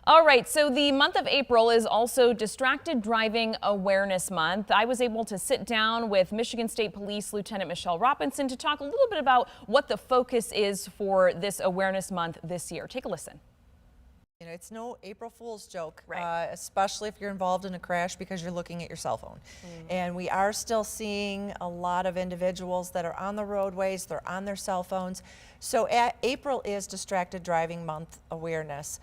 All right, so the month of April is also Distracted Driving Awareness Month. I was able to sit down with Michigan State Police Lieutenant Michelle Robinson to talk a little bit about what the focus is for this awareness month this year. Take a listen. You know, it's no April Fool's joke, Right. especially if you're involved in a crash because you're looking at your cell phone. And we are still seeing a lot of individuals that are on the roadways, they're on their cell phones. So April is Distracted Driving Month awareness.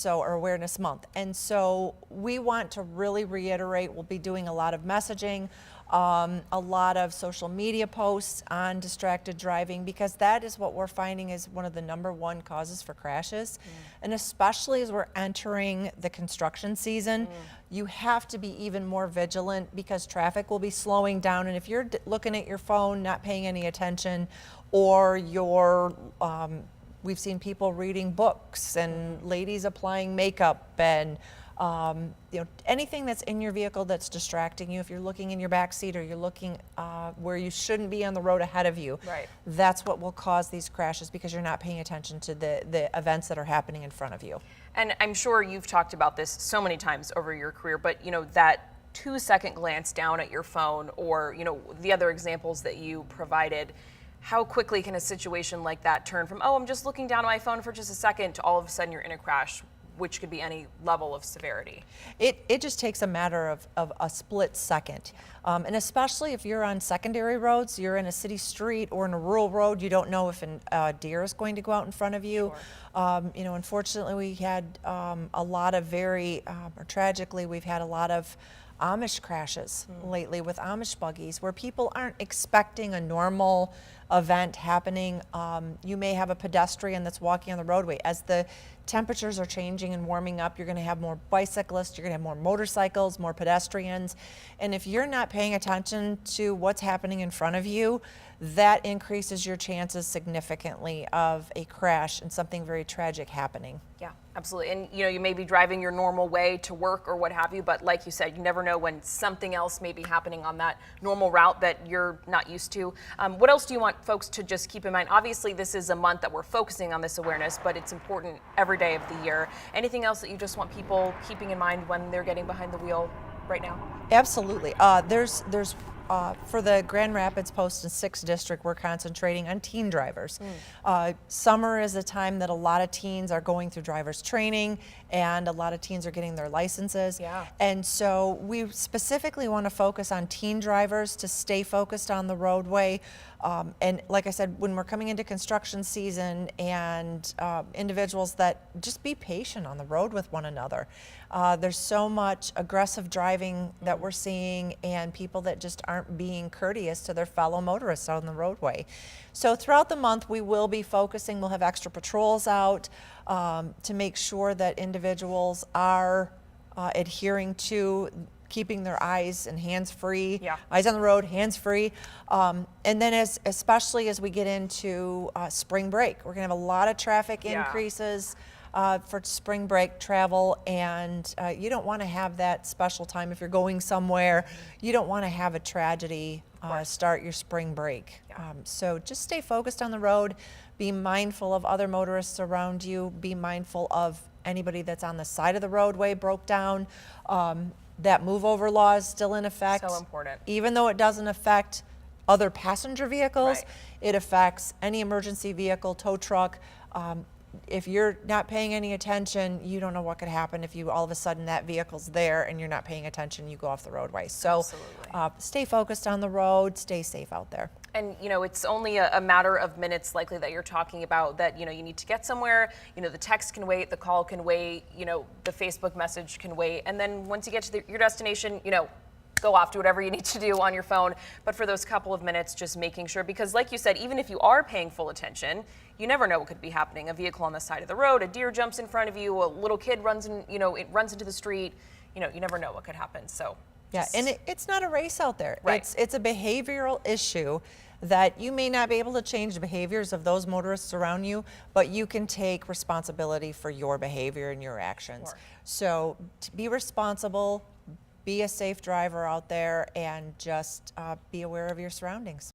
Or awareness month. And so we want to really reiterate, we'll be doing a lot of messaging, a lot of social media posts on distracted driving, because that is what we're finding is one of the #1 causes for crashes. And especially as we're entering the construction season, you have to be even more vigilant because traffic will be slowing down. And if you're looking at your phone, not paying any attention, or you're we've seen people reading books and ladies applying makeup and anything that's in your vehicle that's distracting you. If you're looking in your back seat or you're looking where you shouldn't be on the road ahead of you, Right. That's what will cause these crashes because you're not paying attention to the events that are happening in front of you. And I'm sure you've talked about this so many times over your career, but that 2-second glance down at your phone, or the other examples that you provided, how quickly can a situation like that turn from, oh, I'm just looking down at my phone for just a second, to all of a sudden you're in a crash, which could be any level of severity? It just takes a matter of a split second. And especially if you're on secondary roads, you're in a city street or in a rural road, you don't know if a deer is going to go out in front of you. Sure. Unfortunately, we had a lot of or tragically, we've had a lot of Amish crashes lately with Amish buggies where people aren't expecting a normal event happening. You may have a pedestrian that's walking on the roadway. As the temperatures are changing and warming up, you're going to have more bicyclists, you're going to have more motorcycles, more pedestrians. And if you're not paying attention to what's happening in front of you, that increases your chances significantly of a crash and something very tragic happening. Yeah, absolutely. And you may be driving your normal way to work or what have you, but like you said, you never know when something else may be happening on that normal route that you're not used to. What else do you want folks to just keep in mind? Obviously, this is a month that we're focusing on this awareness, but it's important every day of the year. Anything else that you just want people keeping in mind when they're getting behind the wheel right now? Absolutely. For the Grand Rapids Post and 6th District, we're concentrating on teen drivers. Summer is a time that a lot of teens are going through driver's training and a lot of teens are getting their licenses. Yeah. And so we specifically want to focus on teen drivers to stay focused on the roadway. And like I said, when we're coming into construction season, and individuals that just be patient on the road with one another. There's so much aggressive driving that we're seeing, and people that just aren't being courteous to their fellow motorists on the roadway. So throughout the month, we will be focusing, we'll have extra patrols out to make sure that individuals are adhering to keeping their eyes and hands free. Yeah. Eyes on the road, hands free. And then especially as we get into spring break, we're gonna have a lot of traffic increases for spring break travel, and you don't wanna have that special time if you're going somewhere. You don't wanna have a tragedy start your spring break. Yeah. So just stay focused on the road, be mindful of other motorists around you, be mindful of anybody that's on the side of the roadway broke down. That move over law is still in effect. So important. Even though it doesn't affect other passenger vehicles, Right. It affects any emergency vehicle, tow truck. If you're not paying any attention, you don't know what could happen if you all of a sudden that vehicle's there and you're not paying attention, you go off the roadway. So stay focused on the road, stay safe out there. And it's only a matter of minutes likely that you're talking about that you need to get somewhere. The text can wait, the call can wait, the Facebook message can wait, and then once you get to your destination, go off, do whatever you need to do on your phone. But for those couple of minutes, just making sure, because like you said, even if you are paying full attention, you never know what could be happening. A vehicle on the side of the road, a deer jumps in front of you, a little kid runs in, it runs into the street. You never know what could happen. So yeah, and it's not a race out there. Right. It's a behavioral issue that you may not be able to change the behaviors of those motorists around you, but you can take responsibility for your behavior and your actions. Sure. So be responsible, be a safe driver out there, and just be aware of your surroundings.